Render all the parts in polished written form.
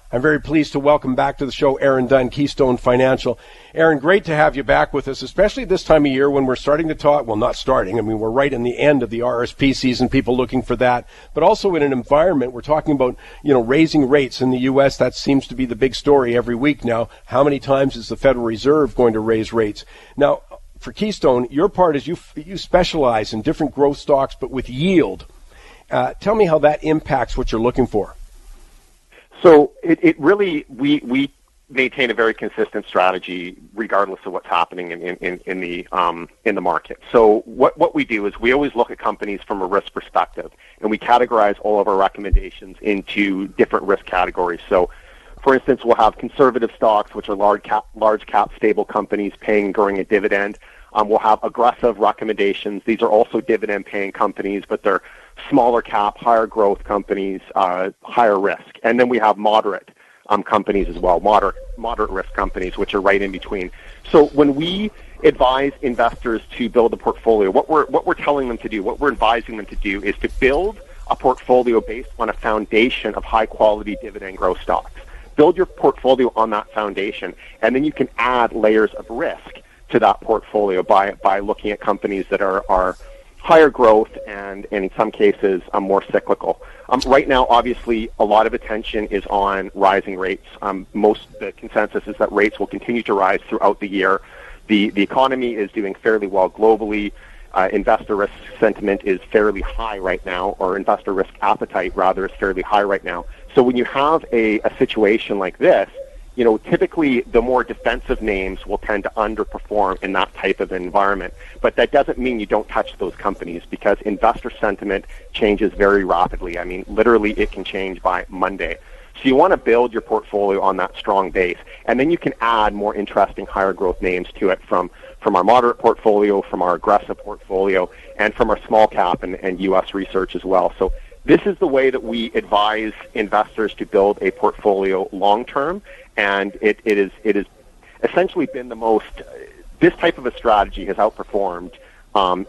I'm very pleased to welcome back to the show Aaron Dunn, KeyStone Financial. Aaron, great to have you back with us, especially this time of year when we're starting to talk, well, not starting, I mean, we're right in the end of the RSP season, people looking for that, but also in an environment, we're talking about, raising rates in the U.S. That seems to be the big story every week now. How many times is the Federal Reserve going to raise rates? Now, for KeyStone, your part is you specialize in different growth stocks, but with yield. Tell me how that impacts what you're looking for. So it really, we maintain a very consistent strategy regardless of what's happening in the market. So what we do is we always look at companies from a risk perspective, and we categorize all of our recommendations into different risk categories. So, for instance, we'll have conservative stocks, which are large cap stable companies paying and growing a dividend. We'll have aggressive recommendations. These are also dividend-paying companies, but they're smaller cap, higher growth companies, higher risk. And then we have moderate companies as well, moderate risk companies, which are right in between. So when we advise investors to build a portfolio, what we're telling them to do, what we're advising them to do is to build a portfolio based on a foundation of high-quality dividend growth stocks. Build your portfolio on that foundation, and then you can add layers of risk to that portfolio by looking at companies that are higher growth and in some cases more cyclical. Right now, obviously, a lot of attention is on rising rates. The consensus is that rates will continue to rise throughout the year. The economy is doing fairly well globally. Investor risk sentiment is fairly high right now, or investor risk appetite, rather, is fairly high right now. So when you have a situation like this, typically the more defensive names will tend to underperform in that type of environment. But that doesn't mean you don't touch those companies, because investor sentiment changes very rapidly. I mean, literally it can change by Monday. So you want to build your portfolio on that strong base, and then you can add more interesting higher growth names to it from our moderate portfolio, from our aggressive portfolio, and from our small cap and U.S. research as well. So this is the way that we advise investors to build a portfolio long term, and it is essentially been the most. This type of a strategy has outperformed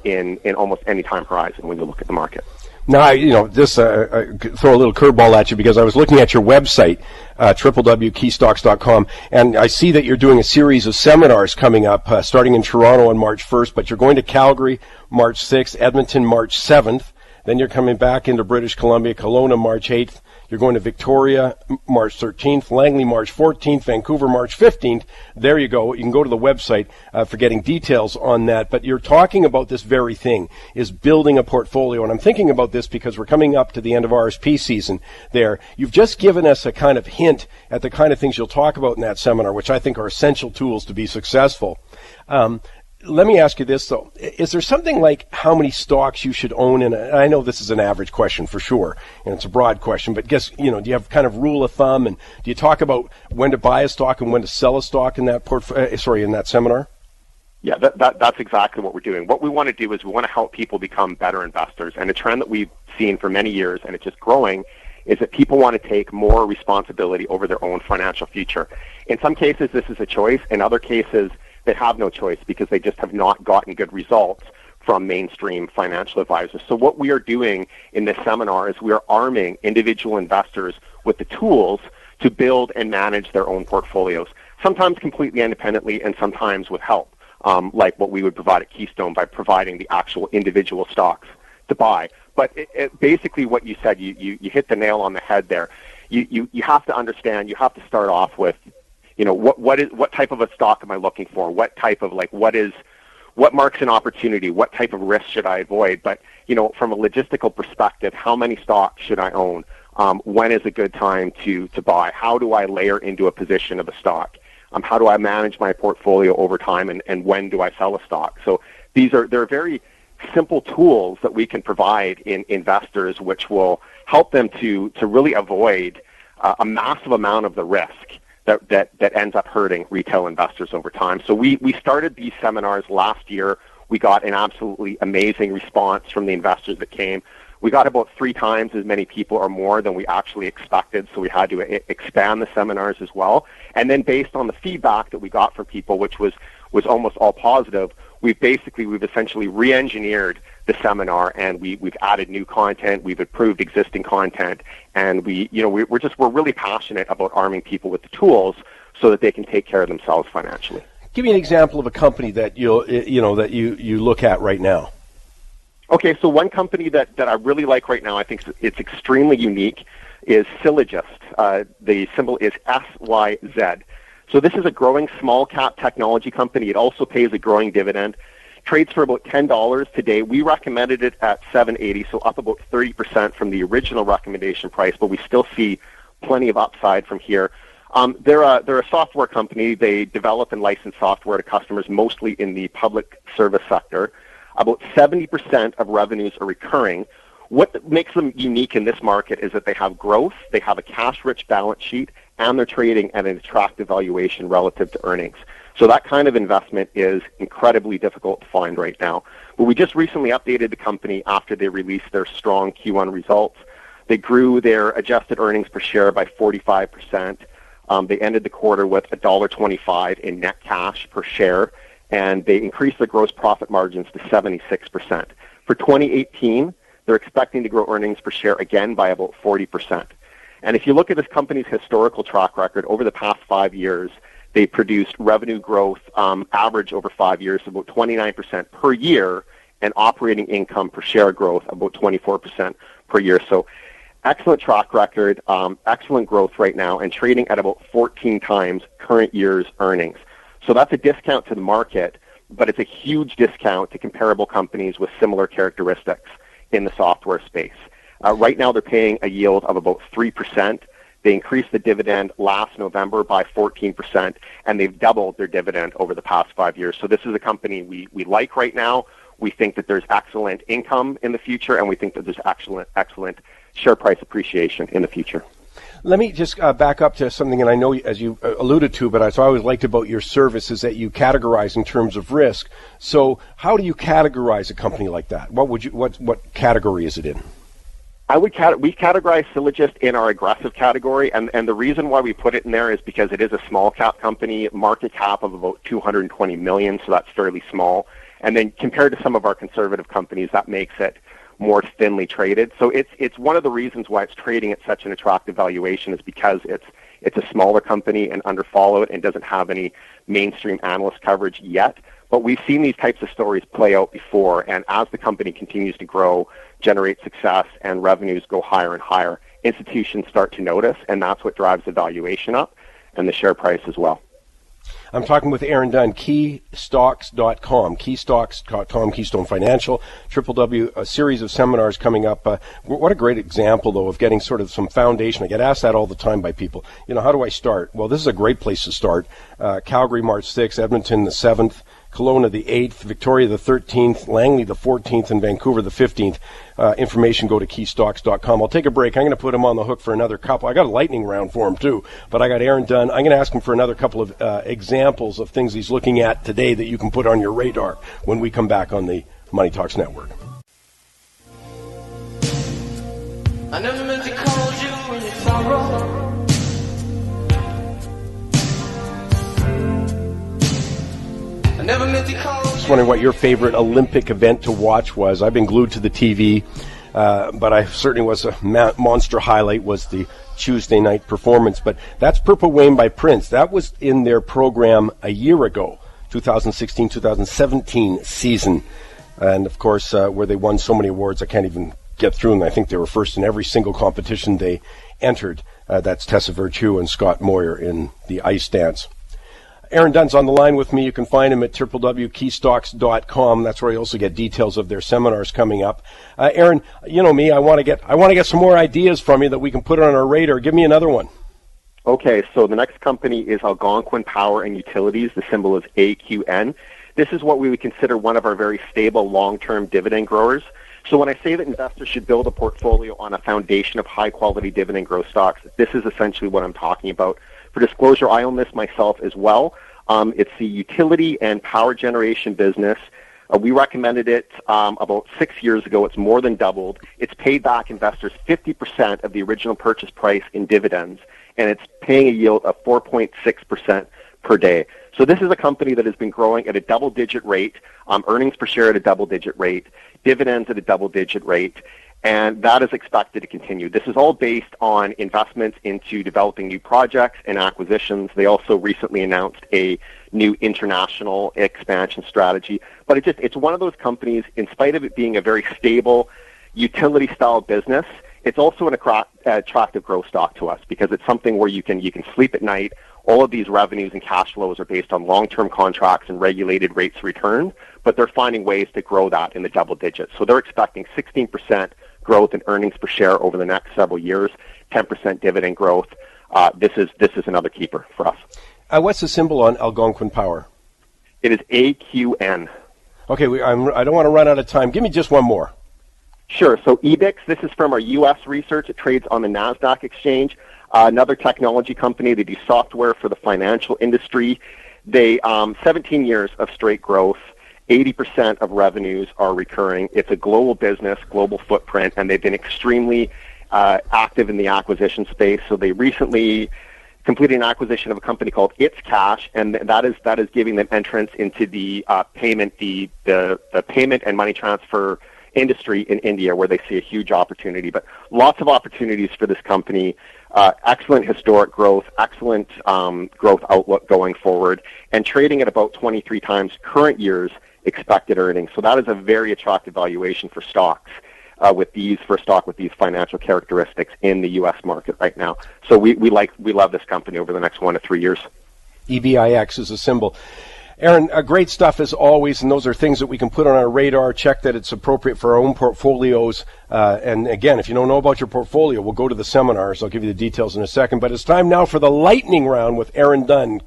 in almost any time horizon when you look at the market. Now, this throw a little curveball at you, because I was looking at your website, www.keystocks.com, and I see that you're doing a series of seminars coming up, starting in Toronto on March 1st, but you're going to Calgary March 6th, Edmonton March 7th, then you're coming back into British Columbia, Kelowna March 8th, you're going to Victoria March 13th, Langley March 14th, Vancouver March 15th. There you go. You can go to the website for getting details on that. But you're talking about this very thing, is building a portfolio. And I'm thinking about this because we're coming up to the end of RSP season there. You've just given us a kind of hint at the kind of things you'll talk about in that seminar, which I think are essential tools to be successful. Let me ask you this, though. Is there something like how many stocks you should own in a, I know this is an average question for sure, and it's a broad question, but do you have kind of rule of thumb, and do you talk about when to buy a stock and when to sell a stock in that in that seminar? Yeah, that's exactly what we're doing. What we want to do is we want to help people become better investors, and a trend that we've seen for many years, and it's just growing, is that people want to take more responsibility over their own financial future. In some cases, this is a choice. In other cases, they have no choice because they just have not gotten good results from mainstream financial advisors. So what we are doing in this seminar is we are arming individual investors with the tools to build and manage their own portfolios, sometimes completely independently and sometimes with help, like what we would provide at KeyStone by providing the actual individual stocks to buy. But basically what you said, you hit the nail on the head there. You have to understand, you have to start off with, what type of a stock am I looking for? What type of what marks an opportunity? What type of risk should I avoid? But from a logistical perspective, how many stocks should I own? When is a good time to buy? How do I layer into a position of a stock? How do I manage my portfolio over time? And when do I sell a stock? So they're very simple tools that we can provide in investors, which will help them to really avoid a massive amount of the risk that ends up hurting retail investors over time. So we started these seminars last year. We got an absolutely amazing response from the investors that came. We got about 3 times as many people or more than we actually expected, so we had to expand the seminars as well. And then based on the feedback that we got from people, which was almost all positive, we've essentially re-engineered the seminar, and we've added new content, we've improved existing content, and we're really passionate about arming people with the tools so that they can take care of themselves financially. Give me an example of a company that you look at right now. Okay, so one company that I really like right now, I think it's extremely unique, is Sylogist. The symbol is SYZ. So this is a growing small cap technology company. It also pays a growing dividend. Trades for about $10 today. We recommended it at $7.80, so up about 30% from the original recommendation price, but we still see plenty of upside from here. They're a software company. They develop and license software to customers mostly in the public service sector. About 70% of revenues are recurring. What makes them unique in this market is that they have growth, they have a cash-rich balance sheet, and they're trading at an attractive valuation relative to earnings. So that kind of investment is incredibly difficult to find right now. But we just recently updated the company after they released their strong Q1 results. They grew their adjusted earnings per share by 45%. They ended the quarter with $1.25 in net cash per share, and they increased their gross profit margins to 76%. For 2018, they're expecting to grow earnings per share again by about 40%. And if you look at this company's historical track record, over the past 5 years, they produced revenue growth average over 5 years of about 29% per year, and operating income per share growth about 24% per year. So excellent track record, excellent growth right now, and trading at about 14 times current year's earnings. So that's a discount to the market, but it's a huge discount to comparable companies with similar characteristics in the software space. Right now they're paying a yield of about 3%. They increased the dividend last November by 14%, and they've doubled their dividend over the past 5 years. So this is a company we like right now. We think that there's excellent income in the future, and we think that there's excellent share price appreciation in the future. Let me just back up to something, and I know, as you alluded to, but I always liked about your service is that you categorize in terms of risk. So how do you categorize a company like that? What category is it in? We categorize Sylogist in our aggressive category, and the reason why we put it in there is because it is a small cap company, market cap of about $220 million, so that's fairly small. And then compared to some of our conservative companies, that makes it more thinly traded. So it's one of the reasons why it's trading at such an attractive valuation is because it's a smaller company and underfollowed and doesn't have any mainstream analyst coverage yet. But we've seen these types of stories play out before, and as the company continues to grow, generate success, and revenues go higher and higher, institutions start to notice, and that's what drives the valuation up and the share price as well. I'm talking with Aaron Dunn, keystocks.com, keystocks.com, Keystone Financial, a series of seminars coming up. What a great example, though, of getting sort of some foundation. I get asked that all the time by people. How do I start? Well, this is a great place to start. Calgary, March 6th, Edmonton, the 7th, Kelowna, the 8th, Victoria, the 13th, Langley, the 14th, and Vancouver, the 15th. Information, go to keystocks.com. I'll take a break. I'm going to put him on the hook for another couple. I got a lightning round for him, too, but I got Aaron Dunn. I'm going to ask him for another couple of examples of things he's looking at today that you can put on your radar when we come back on the Money Talks Network. I never meant to call you in your sorrow. Just wondering what your favorite Olympic event to watch was. I've been glued to the TV, but I certainly was a monster highlight was the Tuesday night performance. But that's Purple Rain by Prince. That was in their program a year ago, 2016-2017 season. And, of course, where they won so many awards, I can't even get through them. I think they were first in every single competition they entered. That's Tessa Virtue and Scott Moyer in the ice dance. Aaron Dunn's on the line with me. You can find him at www.keystocks.com. That's where you also get details of their seminars coming up. Aaron, you know me. I want to get some more ideas from you that we can put on our radar. Give me another one. Okay, so the next company is Algonquin Power and Utilities. The symbol is AQN. This is what we would consider one of our very stable long-term dividend growers. So when I say that investors should build a portfolio on a foundation of high-quality dividend growth stocks, this is essentially what I'm talking about. For disclosure, I own this myself as well. It's the utility and power generation business. We recommended it about 6 years ago. It's more than doubled. It's paid back investors 50% of the original purchase price in dividends, and it's paying a yield of 4.6% per day. So this is a company that has been growing at a double-digit rate, earnings per share at a double-digit rate, dividends at a double-digit rate, and that is expected to continue. This is all based on investments into developing new projects and acquisitions. They also recently announced a new international expansion strategy. But it's one of those companies, in spite of it being a very stable utility-style business, it's also an attractive growth stock to us because it's something where you can sleep at night. All of these revenues and cash flows are based on long-term contracts and regulated rates of return, but they're finding ways to grow that in the double digits. So they're expecting 16% growth in earnings per share over the next several years, 10% dividend growth. This is another keeper for us. What's the symbol on Algonquin Power? It is AQN. Okay, I don't want to run out of time. Give me just one more. Sure. So EBIX, this is from our U.S. research. It trades on the NASDAQ exchange. Another technology company. They do software for the financial industry. They 17 years of straight growth. 80% of revenues are recurring. It's a global business, global footprint, and they've been extremely active in the acquisition space. So they recently completed an acquisition of a company called It's Cash, and that is giving them entrance into the payment and money transfer industry in India, where they see a huge opportunity. But lots of opportunities for this company. Excellent historic growth, excellent growth outlook going forward, and trading at about 23 times current year's expected earnings. So that is a very attractive valuation for stocks with these financial characteristics in the U.S. market right now. So we love this company over the next 1 to 3 years. EBIX is a symbol. Aaron, great stuff as always, and those are things that we can put on our radar, check that it's appropriate for our own portfolios. And again, if you don't know about your portfolio, we'll go to the seminars. I'll give you the details in a second. But it's time now for the lightning round with Aaron Dunn.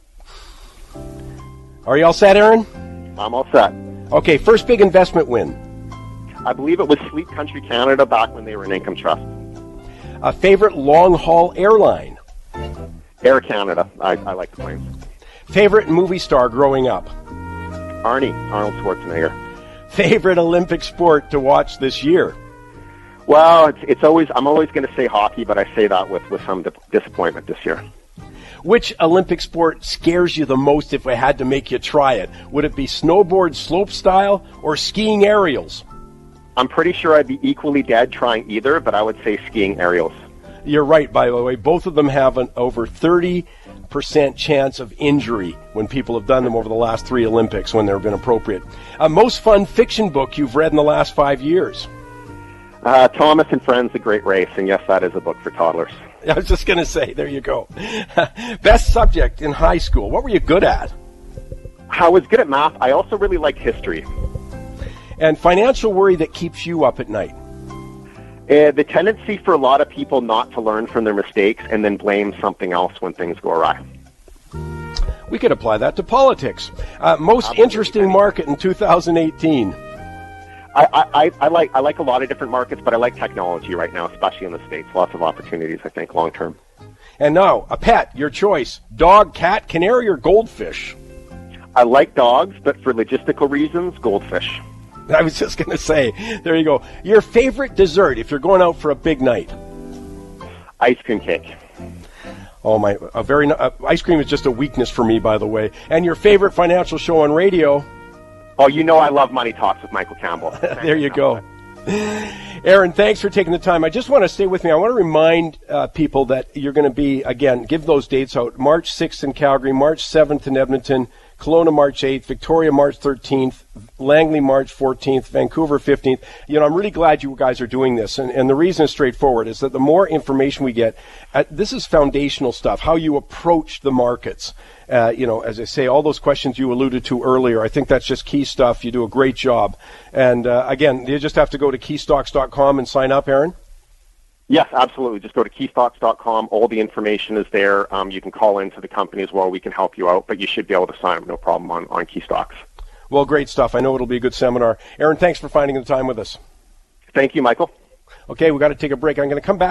Are you all set, Aaron? I'm all set. Okay, first big investment win. I believe it was Sleep Country Canada back when they were an income trust. A favorite long-haul airline? Air Canada. I like the planes. Favorite movie star growing up? Arnold Schwarzenegger. Favorite Olympic sport to watch this year? Well, I'm always going to say hockey, but I say that with some disappointment this year. Which Olympic sport scares you the most if I had to make you try it? Would it be snowboard slope style or skiing aerials? I'm pretty sure I'd be equally dead trying either, but I would say skiing aerials. You're right, by the way. Both of them have an over 30% chance of injury when people have done them over the last 3 Olympics when they've been appropriate. Most fun fiction book you've read in the last 5 years? Thomas and Friends, The Great Race, and yes, that is a book for toddlers. I was just going to say, there you go. Best subject in high school. What were you good at? I was good at math. I also really liked history. And financial worry that keeps you up at night? The tendency for a lot of people not to learn from their mistakes and then blame something else when things go awry. We could apply that to politics. Most Absolutely. Interesting market in 2018? I like a lot of different markets, but I like technology right now, especially in the States. Lots of opportunities, I think, long term. And now, a pet, your choice. Dog, cat, canary, or goldfish? I like dogs, but for logistical reasons, goldfish. I was just going to say, there you go. Your favorite dessert if you're going out for a big night? Ice cream cake. Oh, ice cream is just a weakness for me, by the way. And your favorite financial show on radio? Oh, you know I love Money Talks with Michael Campbell. There you go. Aaron, thanks for taking the time. I just want to stay with me. I want to remind people that you're going to be, again, give those dates out. March 6th in Calgary, March 7th in Edmonton, Kelowna March 8th, Victoria March 13th, Langley March 14th, Vancouver 15th. I'm really glad you guys are doing this. And the reason is straightforward, is that the more information we get, this is foundational stuff, how you approach the markets. As I say, all those questions you alluded to earlier, I think that's just key stuff. You do a great job. And again, you just have to go to keystocks.com and sign up, Aaron? Yes, absolutely. Just go to keystocks.com. All the information is there. You can call into the company as well. We can help you out, but you should be able to sign up, no problem, on Keystocks. Well, great stuff. I know it'll be a good seminar. Aaron, thanks for finding the time with us. Thank you, Michael. Okay, we've got to take a break. I'm going to come back.